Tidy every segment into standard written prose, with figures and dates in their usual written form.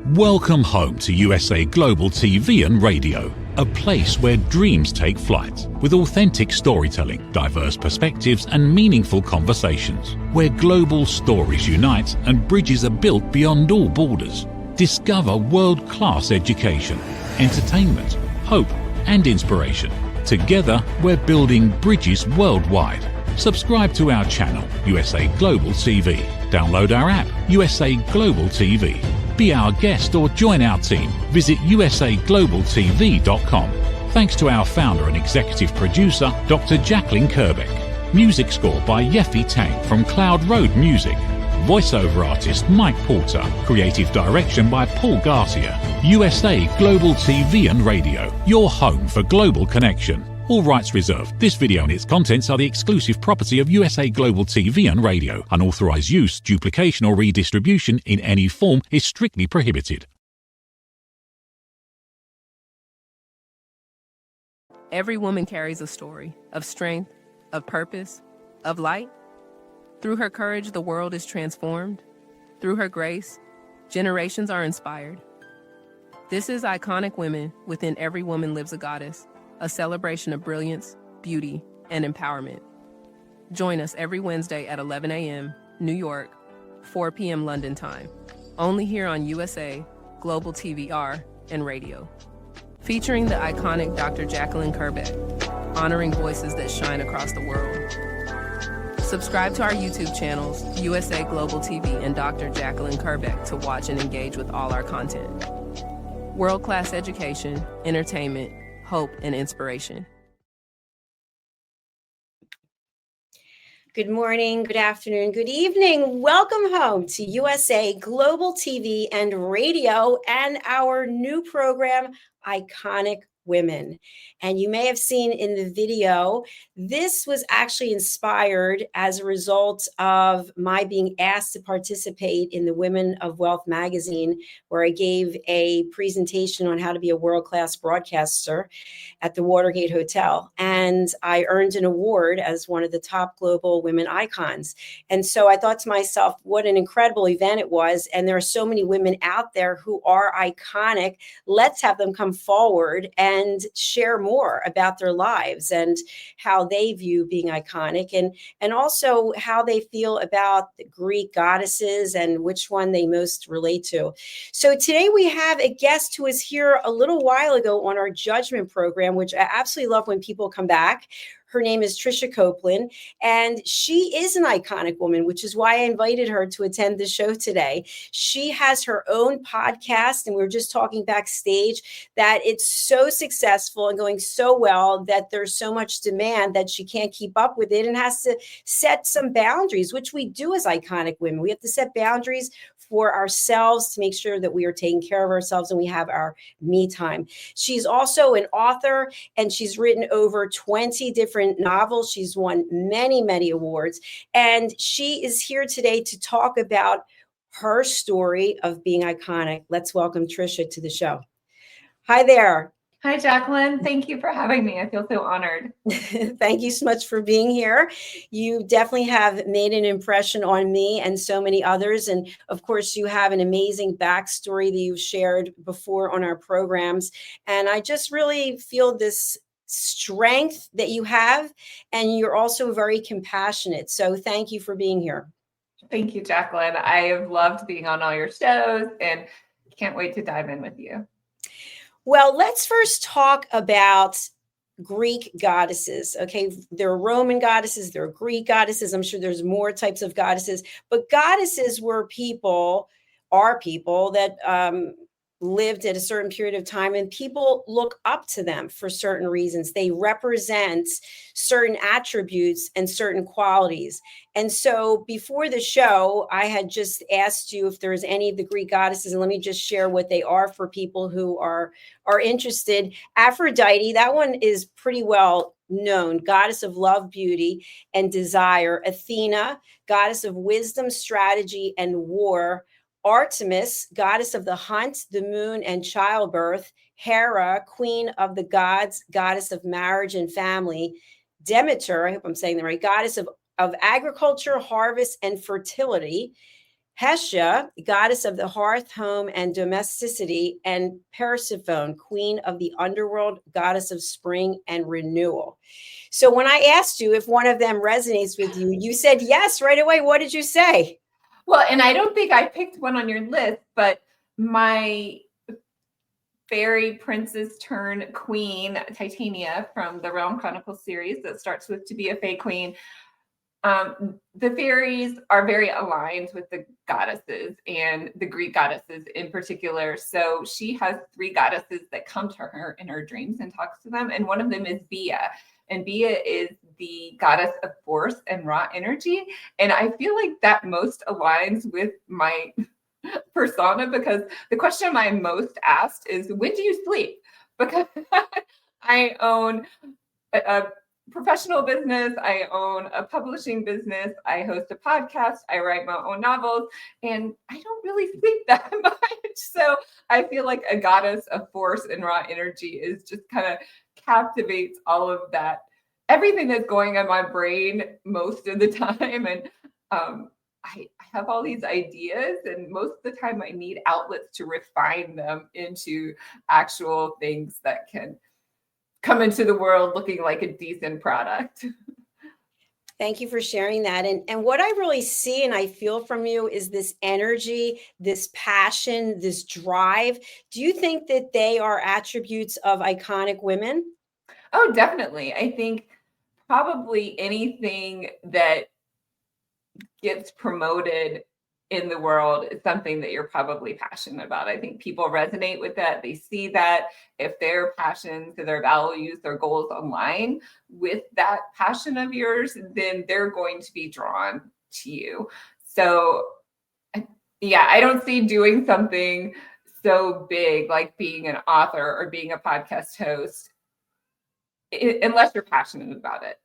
Welcome home to USA Global TV and Radio, a place where dreams take flight, with authentic storytelling, diverse perspectives and meaningful conversations, where global stories unite and bridges are built beyond all borders. Discover world-class education, entertainment, hope and inspiration. Together, we're building bridges worldwide. Subscribe to our channel, USA Global TV. Download our app, USA Global TV. Be our guest or join our team. Visit usaglobaltv.com. Thanks to our founder and executive producer, Dr. Jacalyn Kerbeck. Music score by Yeffy Tang from Cloud Road Music. Voiceover artist Mike Porter. Creative direction by Paul Garcia. USA Global TV and Radio, your home for global connection. All rights reserved. This video and its contents are the exclusive property of USA Global TV and Radio. Unauthorized use, duplication or redistribution in any form is strictly prohibited. Every woman carries a story of strength, of purpose, of light. Through her courage, the world is transformed. Through her grace, generations are inspired. This is Iconic Women. Within every woman lives a goddess, a celebration of brilliance, beauty, and empowerment. Join us every Wednesday at 11 a.m. New York, 4 p.m. London time, only here on USA, Global TVR, and Radio. Featuring the iconic Dr. Jacalyn Kerbeck, honoring voices that shine across the world. Subscribe to our YouTube channels, USA Global TV and Dr. Jacalyn Kerbeck, to watch and engage with all our content. World-class education, entertainment, hope, and inspiration. Good morning, good afternoon, good evening. Welcome home to USA Global TV and Radio and our new program, Iconic Women. And you may have seen in the video, this was actually inspired as a result of my being asked to participate in the Women of Wealth magazine, where I gave a presentation on how to be a world-class broadcaster at the Watergate Hotel. And I earned an award as one of the top global women icons. And so I thought to myself, what an incredible event it was. And there are so many women out there who are iconic. Let's have them come forward and share more about their lives and how they view being iconic, and also how they feel about the Greek goddesses and which one they most relate to. So today we have a guest who was here a little while ago on our judgment program, which I absolutely love when people come back. Her name is Tricia Copeland, and she is an iconic woman, which is why I invited her to attend the show today. She has her own podcast, and we were just talking backstage that it's so successful and going so well that there's so much demand that she can't keep up with it and has to set some boundaries, which we do as iconic women. We have to set boundaries for ourselves to make sure that we are taking care of ourselves and we have our me time. She's also an author, and she's written over 20 different novels. She's won many, many awards. And she is here today to talk about her story of being iconic. Let's welcome Tricia to the show. Hi there. Hi, Jacalyn. Thank you for having me. I feel so honored. Thank you so much for being here. You definitely have made an impression on me and so many others. And of course, you have an amazing backstory that you've shared before on our programs. And I just really feel this strength that you have, and you're also very compassionate. So thank you for being here. Thank you, Jacalyn. I have loved being on all your shows and can't wait to dive in with you. Well, let's first talk about Greek goddesses. Okay, there are Roman goddesses, there are Greek goddesses. I'm sure there's more types of goddesses, but goddesses were people, are people that lived at a certain period of time, and people look up to them for certain reasons. They represent certain attributes and certain qualities. And so before the show, I had just asked you if there's any of the Greek goddesses, and let me just share what they are for people who are interested. Aphrodite, that one is pretty well known, goddess of love, beauty, and desire. Athena, goddess of wisdom, strategy, and war. Artemis, goddess of the hunt, the moon, and childbirth. Hera, queen of the gods, goddess of marriage and family. Demeter, I hope I'm saying that right, goddess of agriculture, harvest, and fertility. Hestia, goddess of the hearth, home, and domesticity, and Persephone, queen of the underworld, goddess of spring and renewal. So when I asked you if one of them resonates with you, you said yes right away. What did you say? Well, and I don't think I picked one on your list, but my fairy princess turn queen, Titania, from the Realm Chronicles series that starts with To Be a Fae Queen. The fairies are very aligned with the goddesses and the Greek goddesses in particular. So she has 3 goddesses that come to her in her dreams and talks to them. And one of them is Bia. And Bia is the goddess of force and raw energy. And I feel like that most aligns with my persona, because the question I'm most asked is, when do you sleep? Because I own a professional business, I own a publishing business, I host a podcast, I write my own novels, and I don't really sleep that much. So I feel like a goddess of force and raw energy is just kind of captivates all of that, everything that's going on in my brain most of the time. And I have all these ideas, and most of the time I need outlets to refine them into actual things that can come into the world looking like a decent product. Thank you for sharing that. And what I really see and I feel from you is this energy, this passion, this drive. Do you think that they are attributes of iconic women? Oh, definitely. I think probably anything that gets promoted in the world is something that you're probably passionate about. I think people resonate with that. They see that if their passions, their values, their goals align with that passion of yours, then they're going to be drawn to you. So yeah, I don't see doing something so big like being an author or being a podcast host unless you're passionate about it.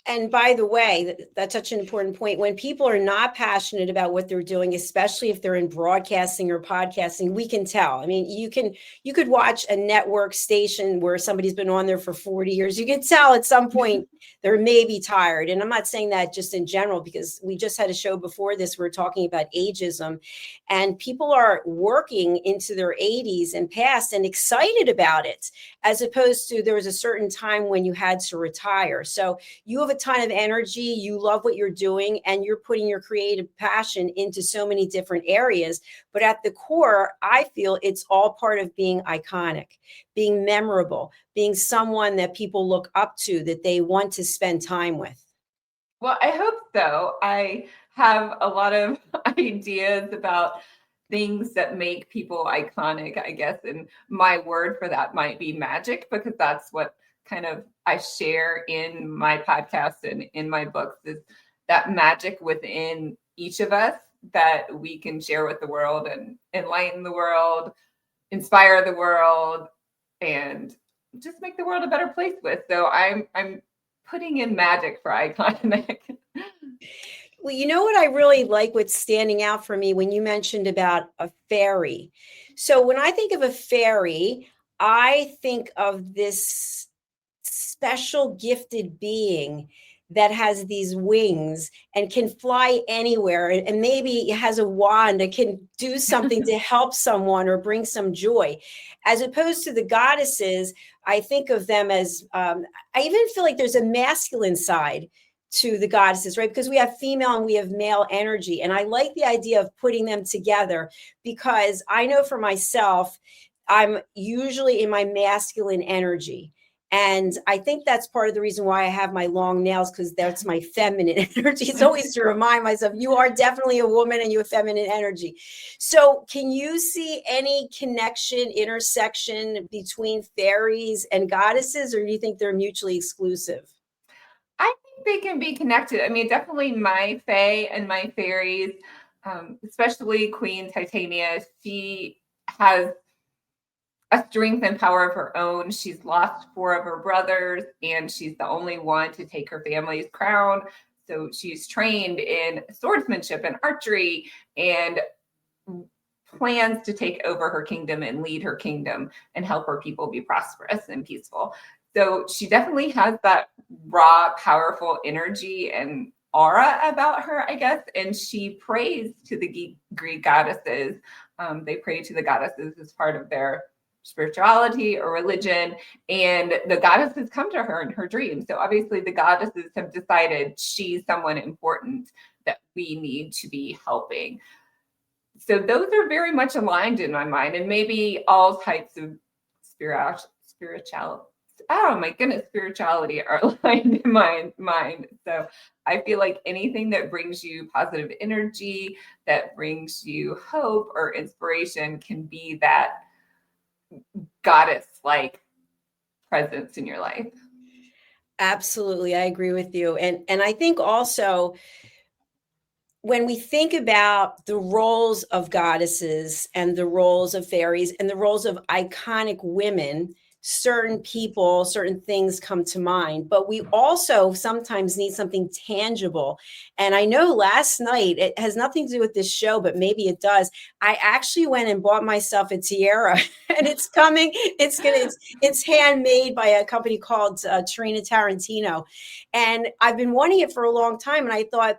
And by the way, that's such an important point. When people are not passionate about what they're doing, especially if they're in broadcasting or podcasting, we can tell. I mean, you could watch a network station where somebody's been on there for 40 years. You can tell at some point they're maybe tired. And I'm not saying that just in general, because we just had a show before this. We're talking about ageism, and people are working into their 80s and past and excited about it, as opposed to there was a certain time when you had to retire. So you have a ton of energy, you love what you're doing, and you're putting your creative passion into so many different areas. But at the core, I feel it's all part of being iconic, being memorable, being someone that people look up to, that they want to spend time with. Well, I hope so. I have a lot of ideas about things that make people iconic, I guess. And my word for that might be magic, because that's what kind of I share in my podcast and in my books, is that magic within each of us that we can share with the world and enlighten the world, inspire the world, and just make the world a better place with. So I'm putting in magic for iconic. Well, you know what I really like, what's standing out for me when you mentioned about a fairy. So when I think of a fairy, I think of this special gifted being that has these wings and can fly anywhere, and maybe has a wand that can do something to help someone or bring some joy, as opposed to the goddesses. I think of them as I even feel like there's a masculine side to the goddesses, right? Because we have female and we have male energy. And I like the idea of putting them together, because I know for myself, I'm usually in my masculine energy. And I think that's part of the reason why I have my long nails, because that's my feminine energy. It's always to remind myself, you are definitely a woman and you have feminine energy. So can you see any connection, intersection between fairies and goddesses, or do you think they're mutually exclusive? I think they can be connected. I mean, definitely my fae and my fairies, especially Queen Titania, she has a strength and power of her own. She's lost 4 of her brothers, and she's the only one to take her family's crown. So she's trained in swordsmanship and archery, and plans to take over her kingdom and lead her kingdom and help her people be prosperous and peaceful. So she definitely has that raw, powerful energy and aura about her, I guess. And she prays to the Greek goddesses. They pray to the goddesses as part of their spirituality or religion, and the goddesses come to her in her dreams. So obviously the goddesses have decided she's someone important that we need to be helping. So those are very much aligned in my mind, and maybe all types of spirituality are aligned in my mind. So I feel like anything that brings you positive energy, that brings you hope or inspiration, can be that goddess-like presence in your life. Absolutely, I agree with you. And I think also when we think about the roles of goddesses and the roles of fairies and the roles of iconic women, certain people, certain things come to mind, but we also sometimes need something tangible. And I know last night, it has nothing to do with this show, but maybe it does. I actually went and bought myself a tiara, and it's coming. It's handmade by a company called Trina Tarantino. And I've been wanting it for a long time. And I thought,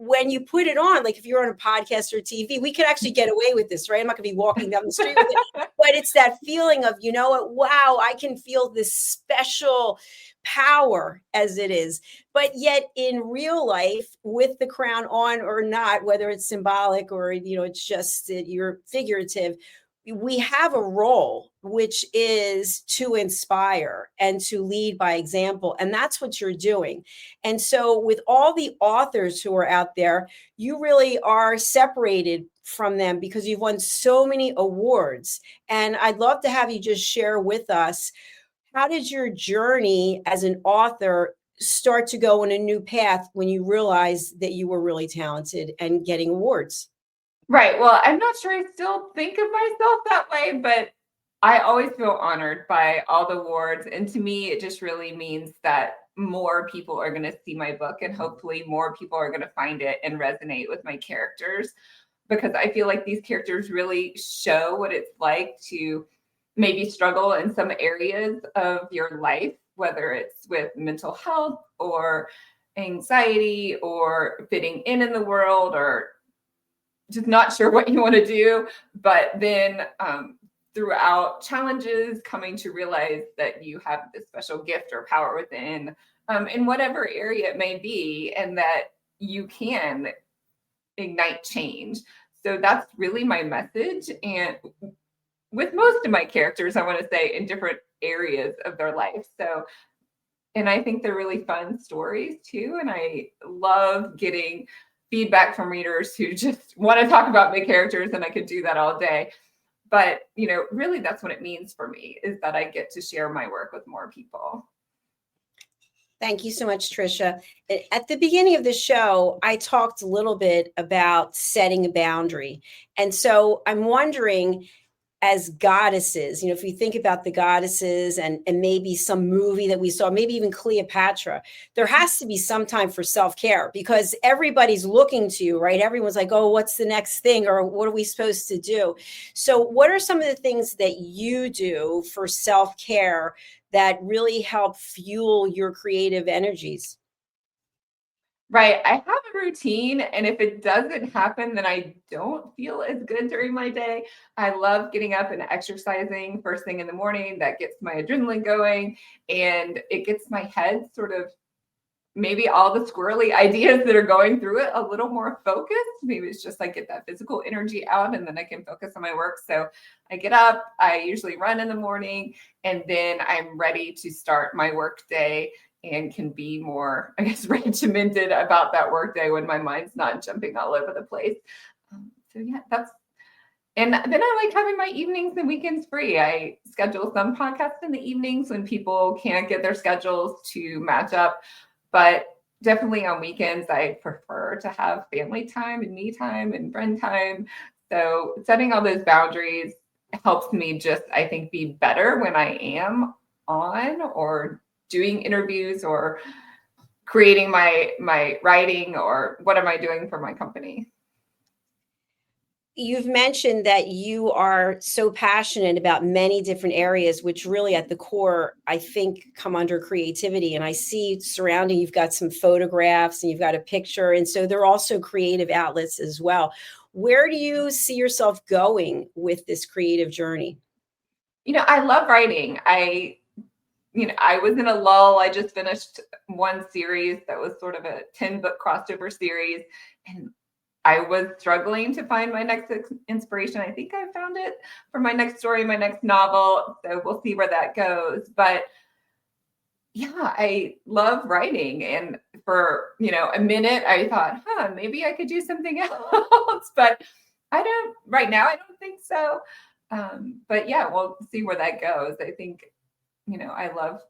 when you put it on, like if you're on a podcast or TV, we could actually get away with this, right? I'm not going to be walking down the street with it, but it's that feeling of, you know what? Wow, I can feel this special power as it is. But yet in real life, with the crown on or not, whether it's symbolic or, it's just that you're figurative, we have a role, which is to inspire and to lead by example. And that's what you're doing. And so with all the authors who are out there, you really are separated from them because you've won so many awards. And I'd love to have you just share with us, how did your journey as an author start to go in a new path when you realized that you were really talented and getting awards? Right. Well, I'm not sure I still think of myself that way, but I always feel honored by all the awards. And to me, it just really means that more people are going to see my book, and hopefully more people are going to find it and resonate with my characters, because I feel like these characters really show what it's like to maybe struggle in some areas of your life, whether it's with mental health or anxiety or fitting in the world, or just not sure what you want to do, but then throughout challenges, coming to realize that you have this special gift or power within, in whatever area it may be, and that you can ignite change. So that's really my message. And with most of my characters, I want to say, in different areas of their life. So, and I think they're really fun stories too. And I love getting feedback from readers who just want to talk about my characters, and I could do that all day. But, really that's what it means for me, is that I get to share my work with more people. Thank you so much, Tricia. At the beginning of the show, I talked a little bit about setting a boundary. And so I'm wondering, as goddesses, if you think about the goddesses and maybe some movie that we saw, maybe even Cleopatra, there has to be some time for self-care because everybody's looking to you, right? Everyone's like, oh, what's the next thing? Or what are we supposed to do? So what are some of the things that you do for self-care that really help fuel your creative energies? Right. I have a routine, and if it doesn't happen, then I don't feel as good during my day. I love getting up and exercising first thing in the morning. That gets my adrenaline going, and it gets my head sort of, maybe all the squirrely ideas that are going through it, a little more focused. Maybe it's just like get that physical energy out, and then I can focus on my work. So I get up, I usually run in the morning, and then I'm ready to start my work day and can be more, I guess, regimented about that work day when my mind's not jumping all over the place. So yeah, and then I like having my evenings and weekends free. I schedule some podcasts in the evenings when people can't get their schedules to match up. But definitely on weekends, I prefer to have family time and me time and friend time. So setting all those boundaries helps me just, I think, be better when I am on or doing interviews or creating my writing, or what am I doing for my company. you've mentioned that you are so passionate about many different areas, which really at the core, I think, come under creativity. And I see surrounding, you've got some photographs and you've got a picture. And so they're also creative outlets as well. Where do you see yourself going with this creative journey? I love writing. I was in a lull. I just finished one series that was sort of a 10-book crossover series, and I was struggling to find my next inspiration. I think I found it for my next story, my next novel. So we'll see where that goes. But yeah, I love writing. And for, a minute, I thought, maybe I could do something else. But right now, I don't think so. But yeah, we'll see where that goes. I think, I love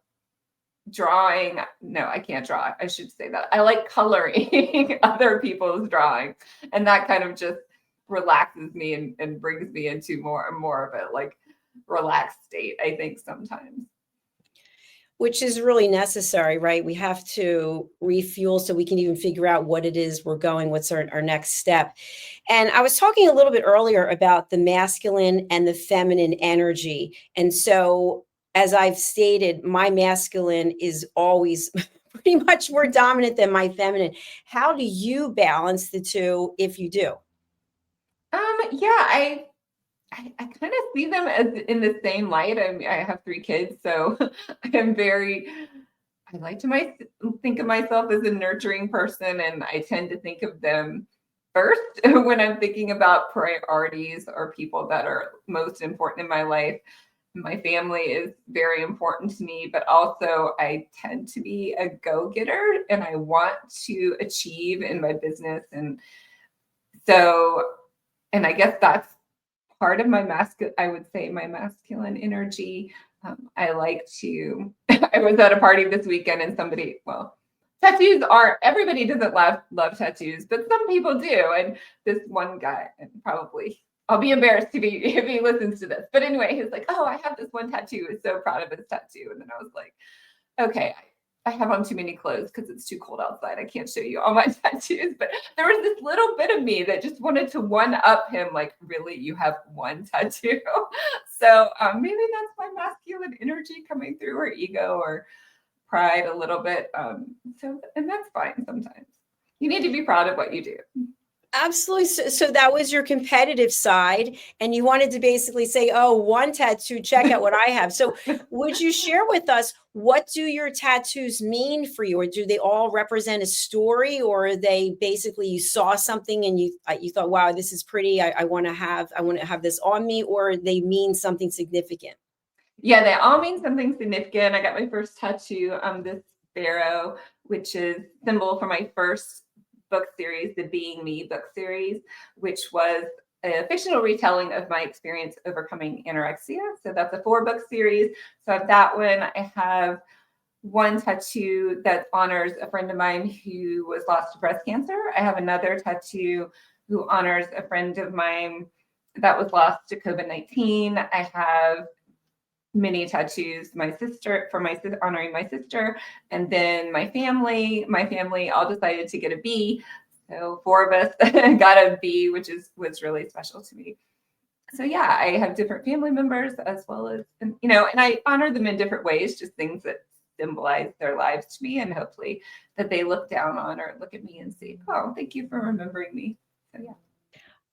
drawing. No, I can't draw. I should say that. I like coloring other people's drawings. And that kind of just relaxes me and brings me into more and more of a like relaxed state, I think sometimes. Which is really necessary, right? We have to refuel so we can even figure out what it is we're going, what's our next step. And I was talking a little bit earlier about the masculine and the feminine energy. And so, as I've stated, my masculine is always pretty much more dominant than my feminine. How do you balance the two if you do? Yeah, I kind of see them as in the same light. I have 3 kids, so I like to think of myself as a nurturing person, and I tend to think of them first when I'm thinking about priorities or people that are most important in my life. My family is very important to me, but also I tend to be a go-getter and I want to achieve in my business. And I guess that's part of my I would say my masculine energy. I like to, I was at a party this weekend and tattoos everybody doesn't love tattoos, but some people do. And this one guy, and probably I'll be embarrassed if he listens to this. But anyway, he's like, "Oh, I have this one tattoo." He's so proud of his tattoo. And then I was like, okay, I have on too many clothes because it's too cold outside. I can't show you all my tattoos. But there was this little bit of me that just wanted to one up him. Like, really, you have one tattoo? So maybe that's my masculine energy coming through, or ego or pride a little bit. And that's fine sometimes. You need to be proud of what you do. Absolutely. So that was your competitive side, and you wanted to basically say, "Oh, one tattoo, check out what I have." So would you share with us, what do your tattoos mean for you? Or do they all represent a story, or are they basically you saw something and you thought, "Wow, this is pretty. I want to have this on me," or they mean something significant? Yeah, they all mean something significant. I got my first tattoo, this sparrow, which is symbol for my first book series, the Being Me book series, which was a fictional retelling of my experience overcoming anorexia. So that's a 4-book series. So I have that one. I have one tattoo that honors a friend of mine who was lost to breast cancer. I have another tattoo who honors a friend of mine that was lost to COVID-19. I have many tattoos, honoring my sister, and then my family all decided to get a B. So 4 of us got a B, which was really special to me. So yeah, I have different family members as well as, and I honor them in different ways, just things that symbolize their lives to me, and hopefully that they look down on or look at me and say, "Oh, thank you for remembering me." So yeah.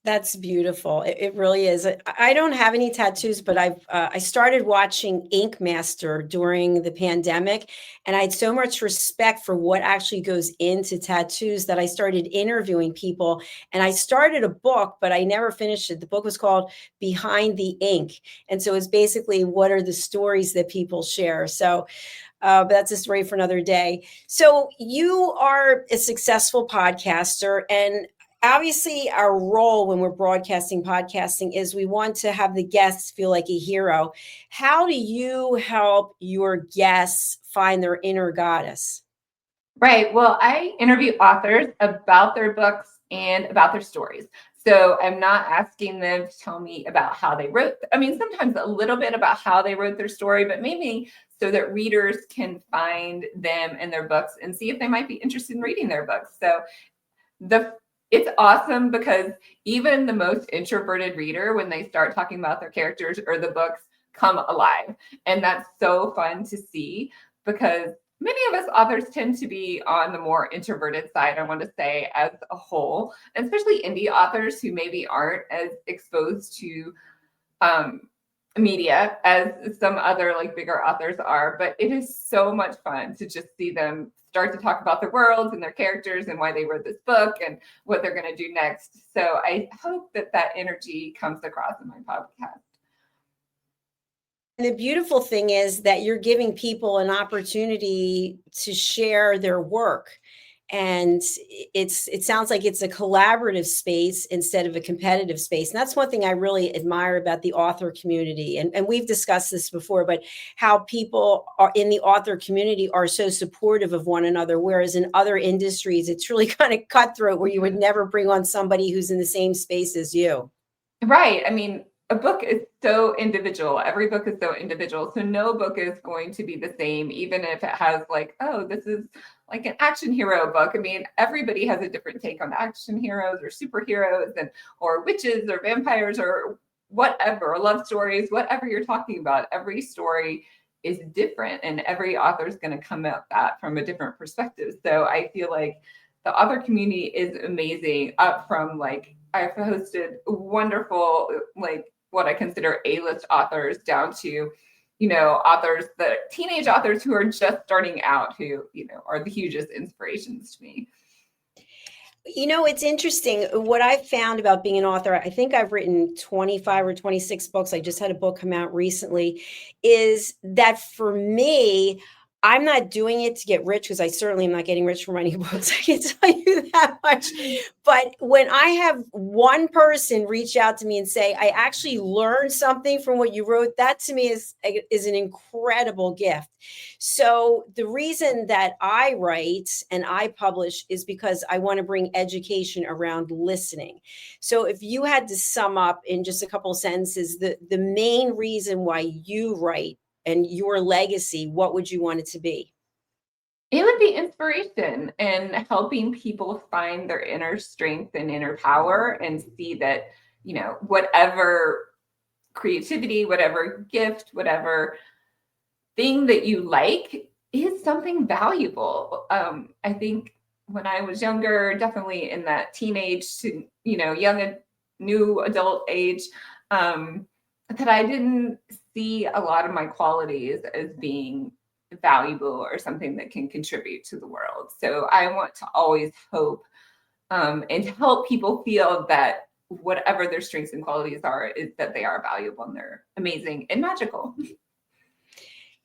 That's beautiful. It really is. I don't have any tattoos, but I started watching Ink Master during the pandemic, and I had so much respect for what actually goes into tattoos that I started interviewing people. And I started a book, but I never finished it. The book was called Behind the Ink, and so it's basically what are the stories that people share. So. But that's a story for another day. So you are a successful podcaster, and obviously our role when we're podcasting is we want to have the guests feel like a hero. How do you help your guests find their inner goddess? Right. Well, I interview authors about their books and about their stories. So I'm not asking them to tell me about how they wrote. Sometimes a little bit about how they wrote their story, but maybe so that readers can find them in their books and see if they might be interested in reading their books. So the it's awesome because even the most introverted reader, when they start talking about their characters or the books, come alive. And that's so fun to see because many of us authors tend to be on the more introverted side, I want to say, as a whole, and especially indie authors who maybe aren't as exposed to media as some other like bigger authors are. But it is so much fun to just see them start to talk about their worlds and their characters and why they wrote this book and what they're going to do next. So I hope that that energy comes across in my podcast. And the beautiful thing is that you're giving people an opportunity to share their work. And it sounds like it's a collaborative space instead of a competitive space. And that's one thing I really admire about the author community. And we've discussed this before, but how people are in the author community are so supportive of one another. Whereas in other industries, it's really kind of cutthroat where you would never bring on somebody who's in the same space as you. Right. I mean, a book is so individual. Every book is so individual. So no book is going to be the same, even if it has like, oh, this is like an action hero book. I mean, everybody has a different take on action heroes or superheroes and or witches or vampires or whatever, or love stories, whatever you're talking about. Every story is different and every author is going to come at that from a different perspective. So I feel like the author community is amazing, up from like I've hosted wonderful, like what I consider A-list authors down to, you know, authors, the teenage authors who are just starting out, who, you know, are the hugest inspirations to me. You know, it's interesting. What I've found about being an author, I think I've written 25 or 26 books. I just had a book come out recently, is that for me, I'm not doing it to get rich because I certainly am not getting rich from writing books. I can tell you that much. But when I have one person reach out to me and say, I actually learned something from what you wrote, that to me is an incredible gift. So the reason that I write and I publish is because I want to bring education around listening. So if you had to sum up in just a couple of sentences, the main reason why you write and your legacy, what would you want it to be? It would be inspiration and helping people find their inner strength and inner power and see that, you know, whatever creativity, whatever gift, whatever thing that you like is something valuable. I think when I was younger, definitely in that teenage to, you know, young, new adult age, that I didn't see a lot of my qualities as being valuable or something that can contribute to the world. So I want to always hope and help people feel that whatever their strengths and qualities are, is that they are valuable and they're amazing and magical.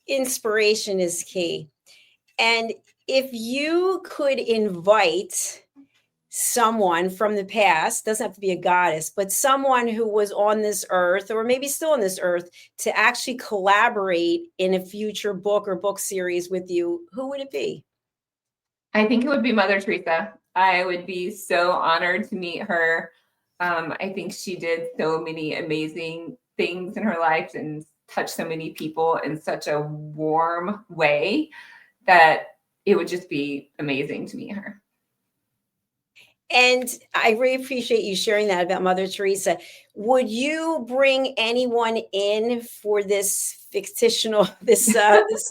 Inspiration is key. And if you could invite someone from the past, doesn't have to be a goddess, but someone who was on this earth or maybe still on this earth to actually collaborate in a future book or book series with you, who would it be? I think it would be Mother Teresa. I would be so honored to meet her. I think she did so many amazing things in her life and touched so many people in such a warm way that it would just be amazing to meet her. And I really appreciate you sharing that about Mother Teresa. Would you bring anyone in for this fictional, this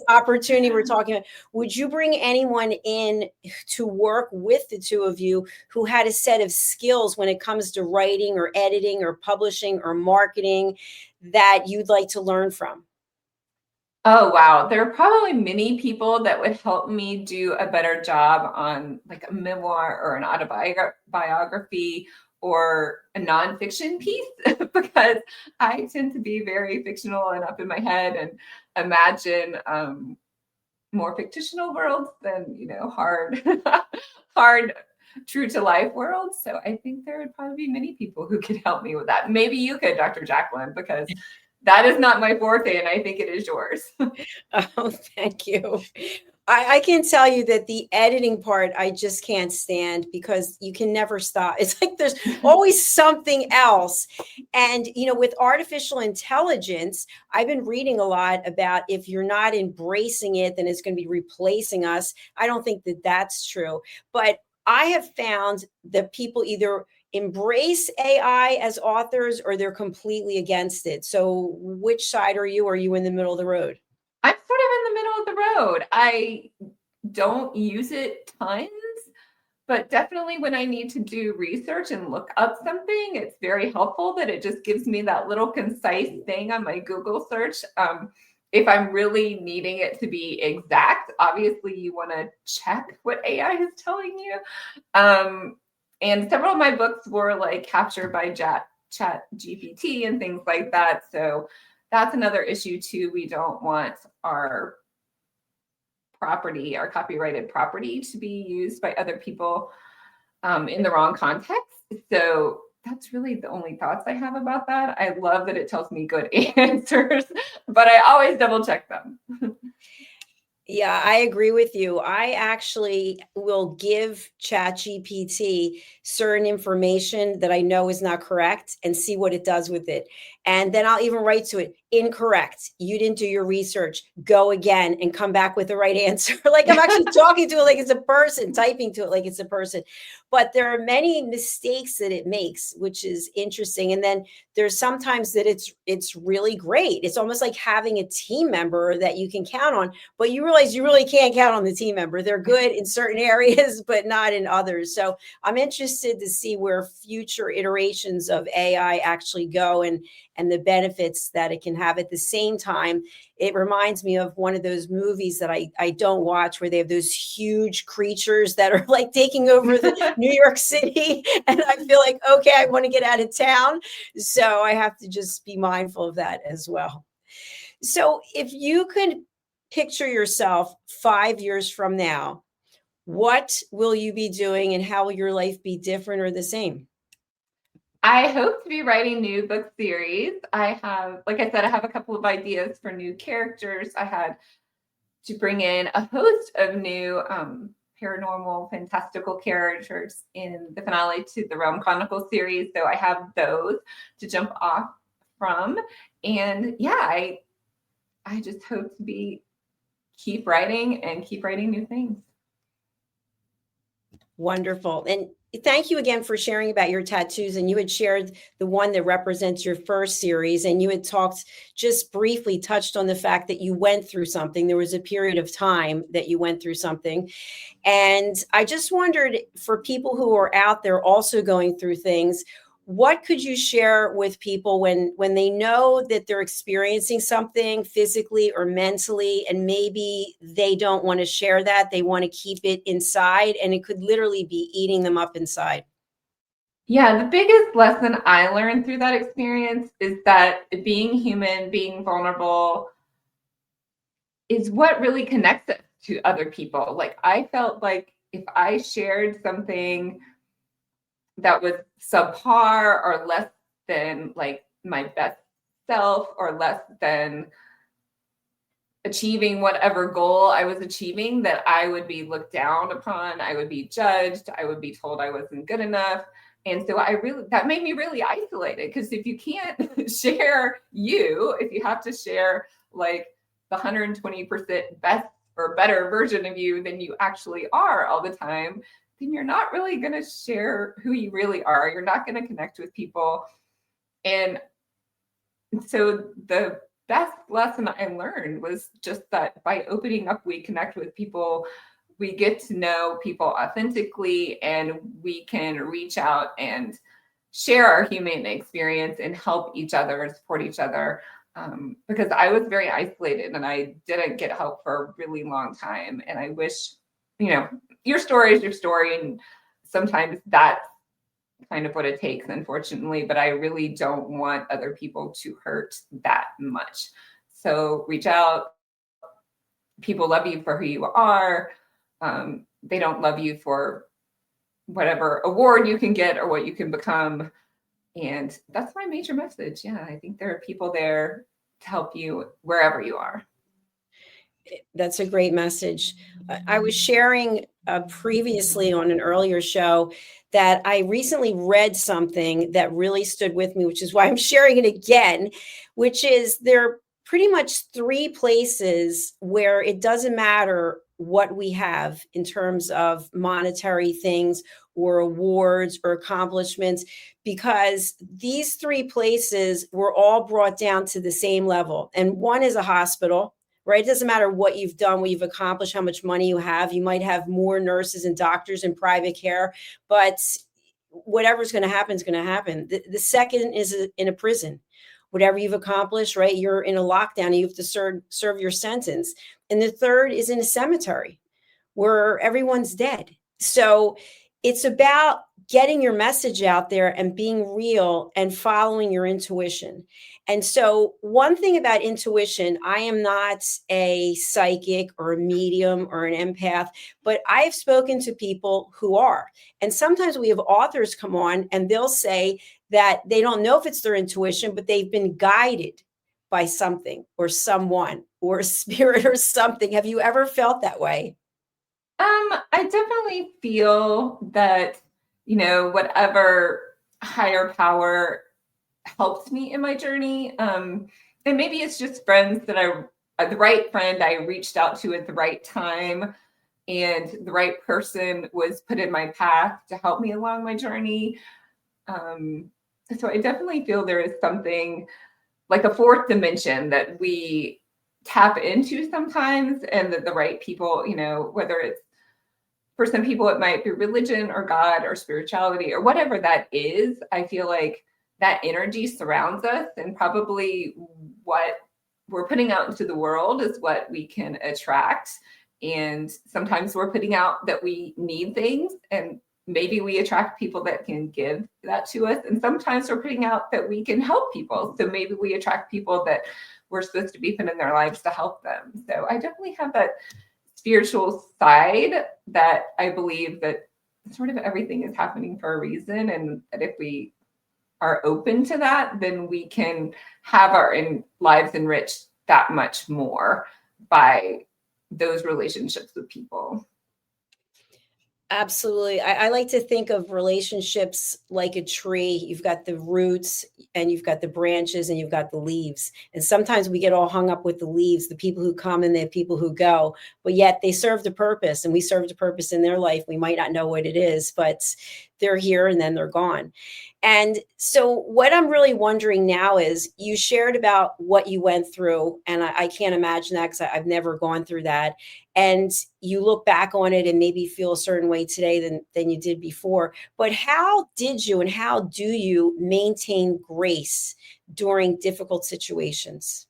opportunity we're talking about? Would you bring anyone in to work with the two of you who had a set of skills when it comes to writing or editing or publishing or marketing that you'd like to learn from? Oh, wow. There are probably many people that would help me do a better job on like a memoir or an autobiography or a nonfiction piece because I tend to be very fictional and up in my head and imagine more fictional worlds than, you know, hard, hard, true to life worlds. So I think there would probably be many people who could help me with that. Maybe you could, Dr. Jacalyn, because that is not my forte, and I think it is yours. Oh, thank you. I can tell you that the editing part, I just can't stand because you can never stop. It's like there's always something else. And, you know, with artificial intelligence, I've been reading a lot about if you're not embracing it, then it's going to be replacing us. I don't think that that's true. But I have found that people either embrace AI as authors or they're completely against it. So which side are you? Are you in the middle of the road? I'm sort of in the middle of the road. I don't use it tons, but definitely when I need to do research and look up something, it's very helpful that it just gives me that little concise thing on my Google search. If I'm really needing it to be exact, obviously you want to check what AI is telling you. And several of my books were like captured by Chat GPT and things like that. So that's another issue too. We don't want our property, our copyrighted property, to be used by other people in the wrong context. So that's really the only thoughts I have about that. I love that it tells me good answers, but I always double check them. Yeah, I agree with you. I actually will give ChatGPT certain information that I know is not correct and see what it does with it. And then I'll even write to it, incorrect. You didn't do your research. Go again and come back with the right answer. Like I'm actually talking to it like it's a person, typing to it like it's a person. But there are many mistakes that it makes, which is interesting. And then there's sometimes that it's really great. It's almost like having a team member that you can count on, but you realize you really can't count on the team member. They're good in certain areas, but not in others. So I'm interested to see where future iterations of AI actually go and the benefits that it can have. At the same time, it reminds me of one of those movies that I don't watch where they have those huge creatures that are like taking over the New York City. And I feel like, okay, I want to get out of town. So I have to just be mindful of that as well. So if you could picture yourself 5 years from now, what will you be doing and how will your life be different or the same? I hope to be writing new book series. I have, like I said, I have a couple of ideas for new characters. I had to bring in a host of new paranormal, fantastical characters in the finale to the Realm Chronicles series. So I have those to jump off from. And yeah, I just hope to keep writing and keep writing new things. Wonderful. And thank you again for sharing about your tattoos. And you had shared the one that represents your first series. And you had talked, just briefly touched on the fact that you went through something. There was a period of time that you went through something. And I just wondered, for people who are out there also going through things, what could you share with people when they know that they're experiencing something physically or mentally, and maybe they don't want to share that, they want to keep it inside, and it could literally be eating them up inside? Yeah, the biggest lesson I learned through that experience is that being human, being vulnerable is what really connects us to other people. Like I felt like if I shared something that was subpar or less than like my best self or less than achieving whatever goal I was achieving, that I would be looked down upon, I would be judged, I would be told I wasn't good enough. And so that made me really isolated, because if you can't share if you have to share like the 120% best or better version of you than you actually are all the time, then you're not really going to share who you really are. You're not going to connect with people. And so the best lesson I learned was just that by opening up, we connect with people, we get to know people authentically, and we can reach out and share our human experience and help each other and support each other. Because I was very isolated and I didn't get help for a really long time. And I wish, your story is your story. And sometimes that's kind of what it takes, unfortunately, but I really don't want other people to hurt that much. So reach out. People love you for who you are. They don't love you for whatever award you can get or what you can become. And that's my major message. Yeah, I think there are people there to help you wherever you are. That's a great message. I was sharing previously on an earlier show that I recently read something that really stood with me, which is why I'm sharing it again, which is there are pretty much 3 places where it doesn't matter what we have in terms of monetary things or awards or accomplishments, because these three places were all brought down to the same level. And one is a hospital, right? It doesn't matter what you've done, what you've accomplished, how much money you have. You might have more nurses and doctors in private care, but whatever's going to happen is going to happen. The second is in a prison. Whatever you've accomplished, right? You're in a lockdown and you have to serve your sentence. And the third is in a cemetery where everyone's dead. So it's about getting your message out there and being real and following your intuition. And so one thing about intuition, I am not a psychic or a medium or an empath, but I have spoken to people who are. And sometimes we have authors come on and they'll say that they don't know if it's their intuition, but they've been guided by something or someone or a spirit or something. Have you ever felt that way? I definitely feel that, whatever higher power helped me in my journey. And maybe it's just friends that the right friend I reached out to at the right time, and the right person was put in my path to help me along my journey. So I definitely feel there is something like a fourth dimension that we tap into sometimes, and that the right people, whether it's, for some people, it might be religion or God or spirituality or whatever that is. I feel like that energy surrounds us, and probably what we're putting out into the world is what we can attract. And sometimes we're putting out that we need things, and maybe we attract people that can give that to us. And sometimes we're putting out that we can help people. So maybe we attract people that we're supposed to be put in their lives to help them. So I definitely have that spiritual side that I believe that sort of everything is happening for a reason. And that if we are open to that, then we can have our lives enriched that much more by those relationships with people. Absolutely. I like to think of relationships like a tree. You've got the roots and you've got the branches and you've got the leaves. And sometimes we get all hung up with the leaves, the people who come and the people who go, but yet they served a purpose, and we served a purpose in their life. We might not know what it is, but they're here and then they're gone. And so what I'm really wondering now is, you shared about what you went through, and I can't imagine that because I've never gone through that. And you look back on it and maybe feel a certain way today than you did before. But how did you and how do you maintain grace during difficult situations?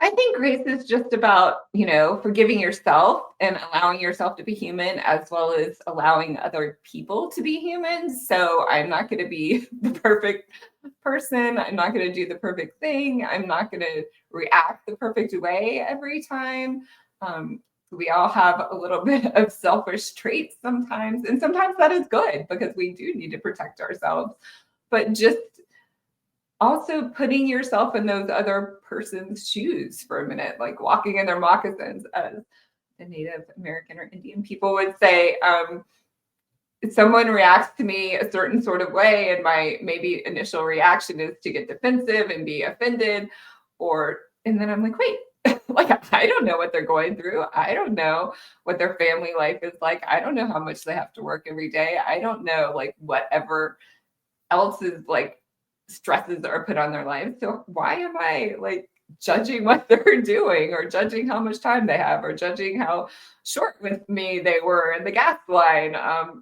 I think grace is just about, forgiving yourself and allowing yourself to be human, as well as allowing other people to be human. So I'm not going to be the perfect person. I'm not going to do the perfect thing. I'm not going to react the perfect way every time. We all have a little bit of selfish traits sometimes, and sometimes that is good because we do need to protect ourselves. But just also putting yourself in those other person's shoes for a minute, like walking in their moccasins, as the Native American or Indian people would say. If someone reacts to me a certain sort of way, and my maybe initial reaction is to get defensive and be offended, and then I'm like, wait, like, I don't know what they're going through. I don't know what their family life is like. I don't know how much they have to work every day. I don't know, like, whatever else is like stresses are put on their lives. So why am I like judging what they're doing, or judging how much time they have, or judging how short with me they were in the gas line?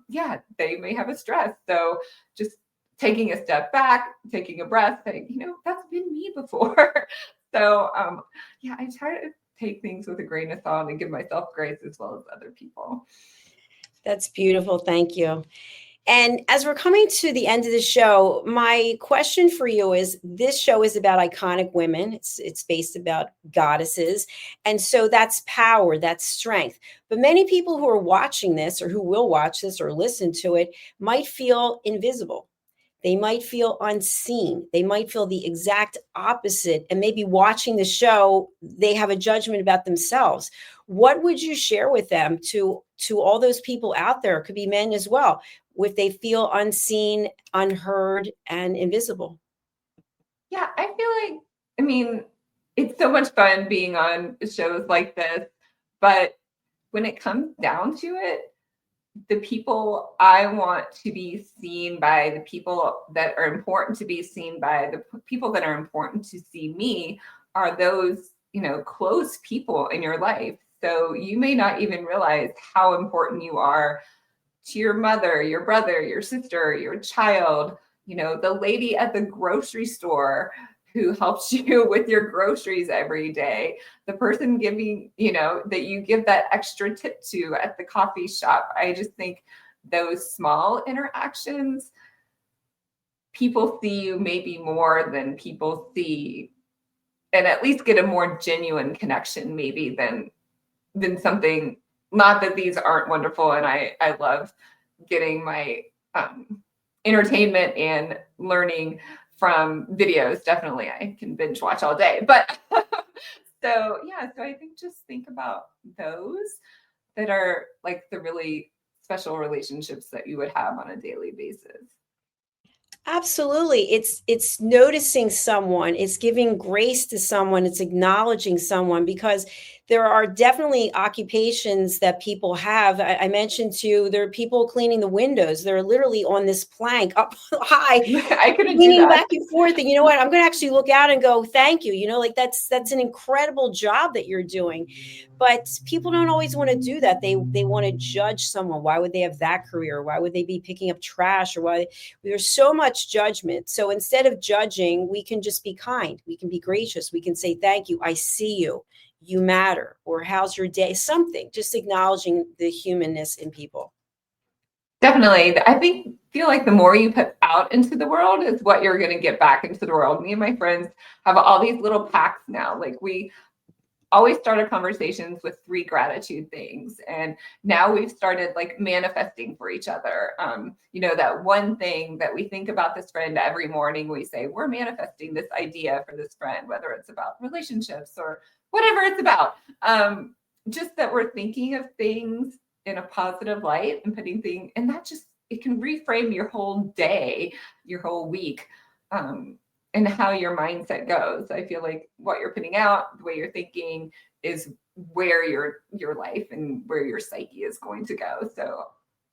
Yeah, they may have a stress. So just taking a step back, taking a breath, saying, that's been me before. So yeah, I try to take things with a grain of salt and give myself grace as well as other people. That's beautiful. Thank you. And as we're coming to the end of the show, my question for you is, this show is about iconic women. It's based about goddesses. And so that's power, that's strength. But many people who are watching this, or who will watch this or listen to it, might feel invisible. They might feel unseen. They might feel the exact opposite. And maybe watching the show, they have a judgment about themselves. What would you share with them to all those people out there? It could be men as well, if they feel unseen, unheard, and invisible? Yeah, I feel like, it's so much fun being on shows like this, but when it comes down to it, the people I want to be seen by, the people that are important to be seen by, the people that are important to see me are those, close people in your life. So you may not even realize how important you are to your mother, your brother, your sister, your child, the lady at the grocery store who helps you with your groceries every day, the person giving, that you give that extra tip to at the coffee shop. I just think those small interactions, people see you maybe more than people see, and at least get a more genuine connection maybe than something, not that these aren't wonderful. And I love getting my entertainment and learning from videos. Definitely, I can binge watch all day. But so I think about those that are like the really special relationships that you would have on a daily basis. Absolutely. It's noticing someone, it's giving grace to someone, it's acknowledging someone, because there are definitely occupations that people have. I mentioned to you, there are people cleaning the windows. They're literally on this plank up high, I couldn't do leaning that. back and forth. And you know what? I'm going to actually look out and go, thank you. Like that's an incredible job that you're doing. But people don't always want to do that. They want to judge someone. Why would they have that career? Why would they be picking up trash? Or why? There's so much judgment. So instead of judging, we can just be kind. We can be gracious. We can say, thank you. I see you. You matter. Or how's your day? Something, just acknowledging the humanness in people. Definitely. I feel like the more you put out into the world is what you're going to get back into the world. Me and my friends have all these little packs now. Like we always start our conversations with 3 gratitude things. And now we've started like manifesting for each other. That one thing that we think about this friend every morning, we say, we're manifesting this idea for this friend, whether it's about relationships or whatever it's about. Just that we're thinking of things in a positive light and putting things, and that just, it can reframe your whole day, your whole week. And how your mindset goes. I feel like what you're putting out, the way you're thinking, is where your life and where your psyche is going to go. So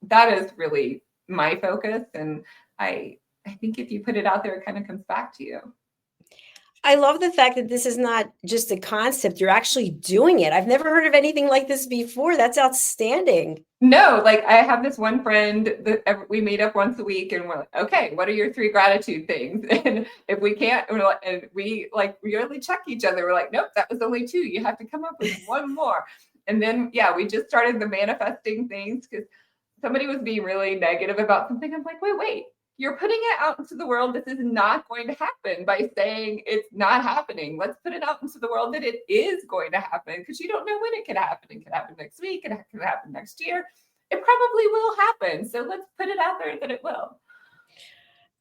that is really my focus. And I think if you put it out there, it kind of comes back to you. I love the fact that this is not just a concept. You're actually doing it. I've never heard of anything like this before. That's outstanding. No, like I have this one friend that we meet up once a week and we're like, okay, what are your 3 gratitude things? And if we can't, and we like really check each other. We're like, nope, that was only 2. You have to come up with one more. And then, we just started the manifesting things because somebody was being really negative about something. I'm like, wait, you're putting it out into the world. This is not going to happen by saying it's not happening. Let's put it out into the world that it is going to happen, because you don't know when it could happen. It could happen next week. It could happen next year. It probably will happen. So let's put it out there that it will.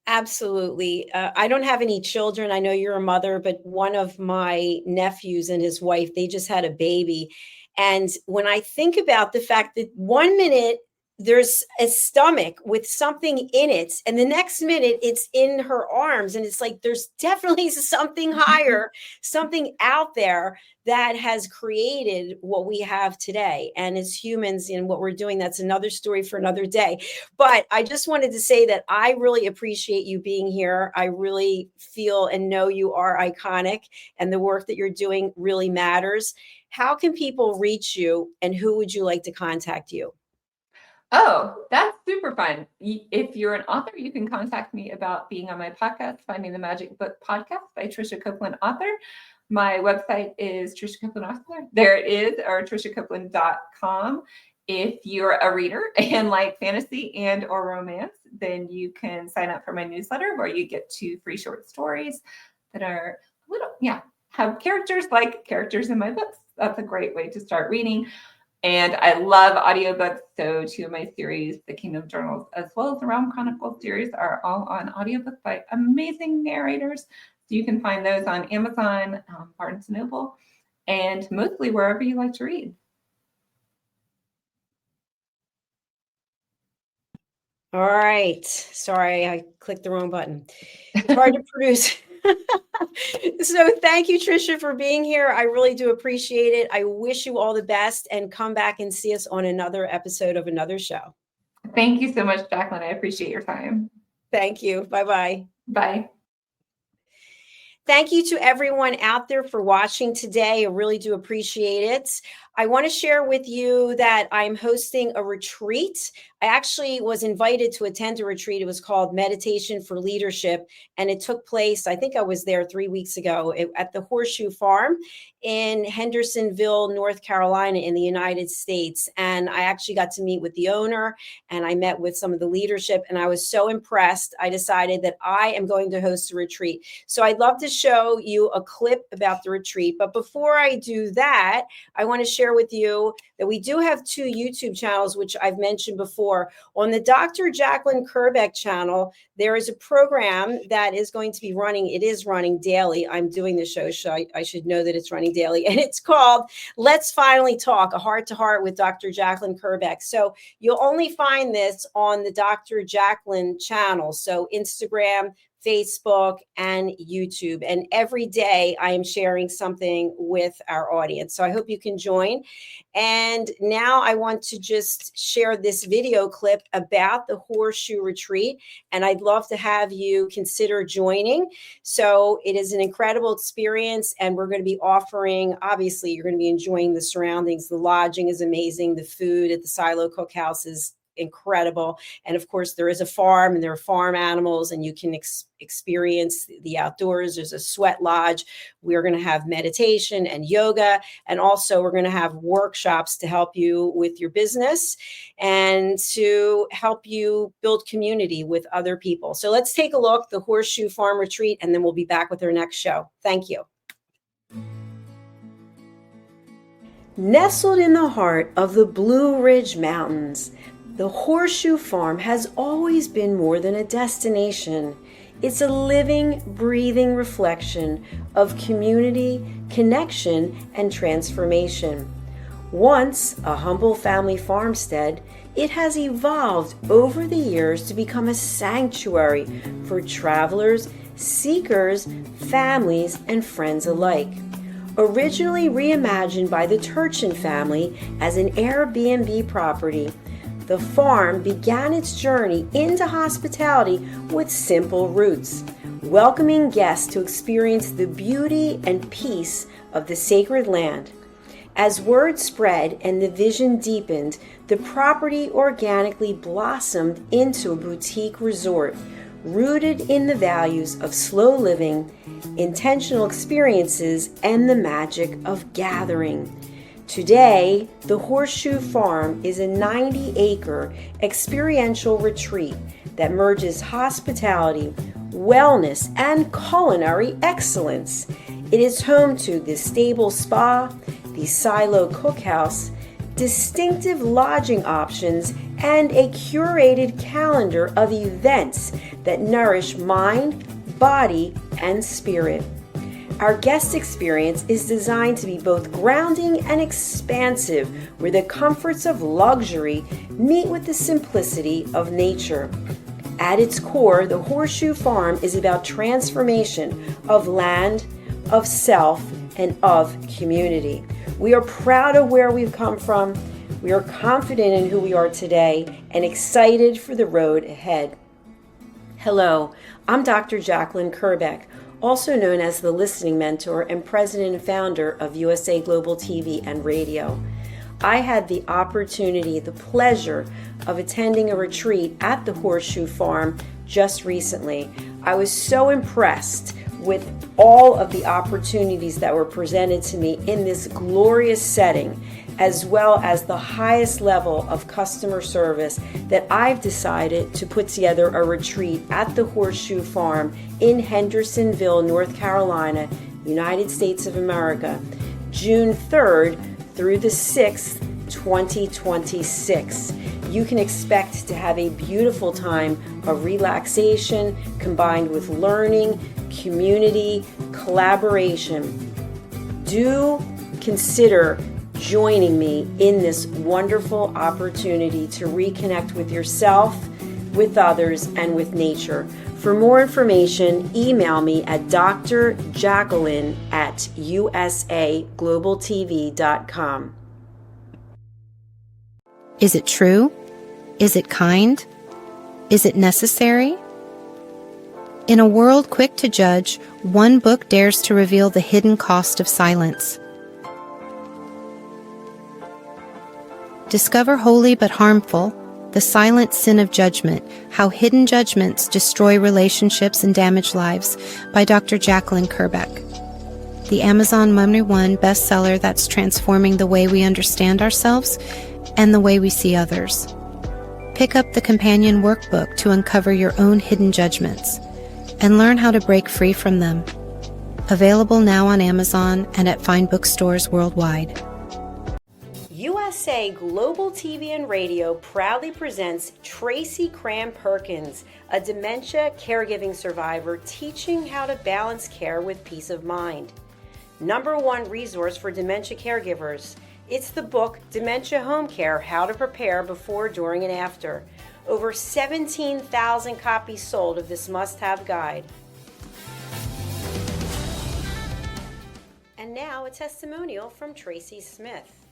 Absolutely. I don't have any children. I know you're a mother, but one of my nephews and his wife, they just had a baby. And when I think about the fact that 1 minute there's a stomach with something in it, and the next minute it's in her arms, and it's like there's definitely something higher, something out there that has created what we have today. And as humans, and what we're doing, that's another story for another day. But I just wanted to say that I really appreciate you being here. I really feel and know you are iconic, and the work that you're doing really matters. How can people reach you, and who would you like to contact you? Oh, that's super fun. If you're an author, you can contact me about being on my podcast, Finding the Magic Book Podcast by Tricia Copeland, author. My website is Tricia Copeland, author. There it is, or triciacopeland.com. If you're a reader and like fantasy and or romance, then you can sign up for my newsletter, where you get 2 free short stories that are have characters like characters in my books. That's a great way to start reading. And I love audiobooks. So 2 of my series, the Kingdom Journals, as well as the Realm Chronicles series, are all on audiobook by amazing narrators. So you can find those on Amazon, Barnes & Noble, and mostly wherever you like to read. All right. Sorry, I clicked the wrong button. It's hard to produce. So thank you, Tricia, for being here. I really do appreciate it. I wish you all the best, and come back and see us on another episode of another show. Thank you so much, Jacalyn. I appreciate your time. Thank you. Bye-bye. Bye. Thank you to everyone out there for watching today. I really do appreciate it. I want to share with you that I'm hosting a retreat. I actually was invited to attend a retreat. It was called Meditation for Leadership, and it took place, I think I was there 3 weeks ago, at the Horseshoe Farm in Hendersonville, North Carolina in the United States. And I actually got to meet with the owner, and I met with some of the leadership, and I was so impressed. I decided that I am going to host a retreat. So I'd love to show you a clip about the retreat. But before I do that, I want to share with you that we do have 2 YouTube channels, which I've mentioned before. On the Dr. Jacalyn Kerbeck channel, there is a program that is going to be running. It is running daily. I'm doing the show, so I should know that it's running daily. And it's called Let's Finally Talk, a heart-to-heart with Dr. Jacalyn Kerbeck. So you'll only find this on the Dr. Jacalyn channel. So Instagram, Facebook, and YouTube. And every day I am sharing something with our audience. So I hope you can join. And now I want to just share this video clip about the Horseshoe Retreat. And I'd love to have you consider joining. So it is an incredible experience. And we're going to be offering, obviously, you're going to be enjoying the surroundings. The lodging is amazing. The food at the Silo Cookhouse is incredible. And of course, there is a farm and there are farm animals, and you can experience the outdoors. There's a sweat lodge. We're going to have meditation and yoga. And also we're going to have workshops to help you with your business and to help you build community with other people. So let's take a look, the Horseshoe Farm Retreat, and then we'll be back with our next show. Thank you. Nestled in the heart of the Blue Ridge Mountains, the Horseshoe Farm has always been more than a destination. It's a living, breathing reflection of community, connection, and transformation. Once a humble family farmstead, it has evolved over the years to become a sanctuary for travelers, seekers, families, and friends alike. Originally reimagined by the Turchin family as an Airbnb property, the farm began its journey into hospitality with simple roots, welcoming guests to experience the beauty and peace of the sacred land. As word spread and the vision deepened, the property organically blossomed into a boutique resort, rooted in the values of slow living, intentional experiences, and the magic of gathering. Today, the Horseshoe Farm is a 90-acre experiential retreat that merges hospitality, wellness, and culinary excellence. It is home to the Stable Spa, the Silo Cookhouse, distinctive lodging options, and a curated calendar of events that nourish mind, body, and spirit. Our guest experience is designed to be both grounding and expansive, where the comforts of luxury meet with the simplicity of nature. At its core, the Horseshoe Farm is about transformation of land, of self, and of community. We are proud of where we've come from. We are confident in who we are today and excited for the road ahead. Hello, I'm Dr. Jacalyn Kerbeck, also known as the Listening Mentor and President and Founder of USA Global TV and Radio. I had the opportunity, the pleasure of attending a retreat at the Horseshoe Farm just recently. I was so impressed with all of the opportunities that were presented to me in this glorious setting, as well as the highest level of customer service, that I've decided to put together a retreat at the Horseshoe Farm in Hendersonville, North Carolina, United States of America, June 3rd through the 6th, 2026. You can expect to have a beautiful time of relaxation combined with learning, community, collaboration. Do consider joining me in this wonderful opportunity to reconnect with yourself, with others, and with nature. For more information, email me at drjacalyn@usaglobaltv.com. Is it true? Is it kind? Is it necessary? In a world quick to judge, one book dares to reveal the hidden cost of silence. Discover Holy but Harmful: The Silent Sin of Judgment, How Hidden Judgments Destroy Relationships and Damage Lives, by Dr. Jacalyn Kerbeck. The Amazon #1 bestseller that's transforming the way we understand ourselves and the way we see others. Pick up the companion workbook to uncover your own hidden judgments and learn how to break free from them. Available now on Amazon and at fine bookstores worldwide. USA Global TV and Radio proudly presents Tracy Cram Perkins, a dementia caregiving survivor teaching how to balance care with peace of mind. #1 resource for dementia caregivers. It's the book Dementia Home Care: How to Prepare Before, During, and After. Over 17,000 copies sold of this must-have guide. And now a testimonial from Tracy Smith.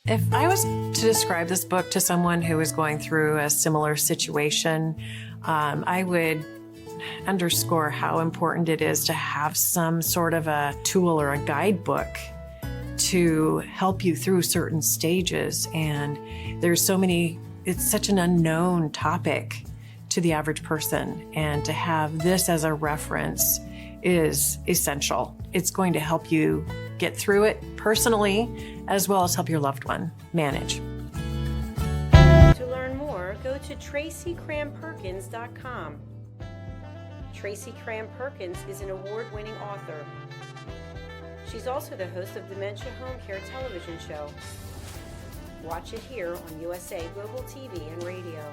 If I was to describe this book to someone who is going through a similar situation, I would underscore how important it is to have some sort of a tool or a guidebook to help you through certain stages. And there's so many, it's such an unknown topic to the average person. And to have this as a reference is essential. It's going to help you get through it personally, as well as help your loved one manage. To learn more, go to TracyCramPerkins.com. Tracy Cram Perkins is an award-winning author. She's also the host of Dementia Home Care television show. Watch it here on USA Global TV and Radio.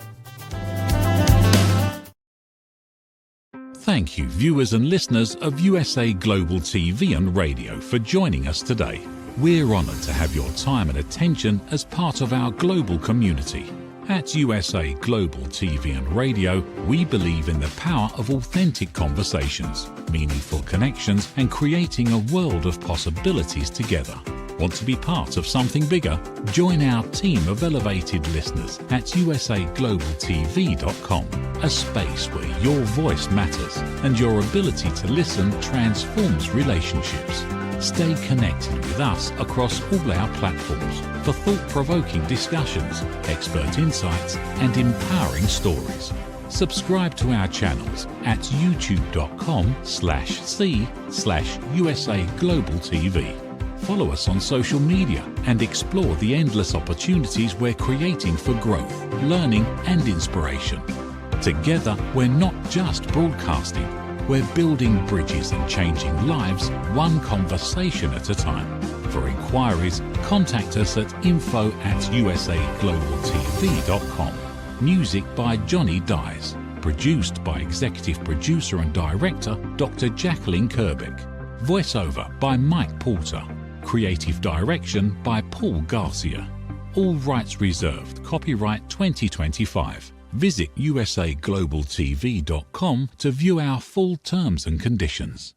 Thank you, viewers and listeners of USA Global TV and Radio, for joining us today. We're honoured to have your time and attention as part of our global community. At USA Global TV and Radio, we believe in the power of authentic conversations, meaningful connections, and creating a world of possibilities together. Want to be part of something bigger? Join our team of elevated listeners at usaglobaltv.com, a space where your voice matters and your ability to listen transforms relationships. Stay connected with us across all our platforms for thought-provoking discussions, expert insights, and empowering stories. Subscribe to our channels at youtube.com/c/USA-Global-TV. Follow us on social media and explore the endless opportunities we're creating for growth, learning, and inspiration. Together, we're not just broadcasting, we're building bridges and changing lives one conversation at a time. For inquiries, contact us at info@usaglobaltv.com. Music by Johnny Dies. Produced by Executive Producer and Director Dr. Jacalyn Kerbeck. Voiceover by Mike Porter. Creative Direction by Paul Garcia. All rights reserved. Copyright 2025. Visit usaglobaltv.com to view our full terms and conditions.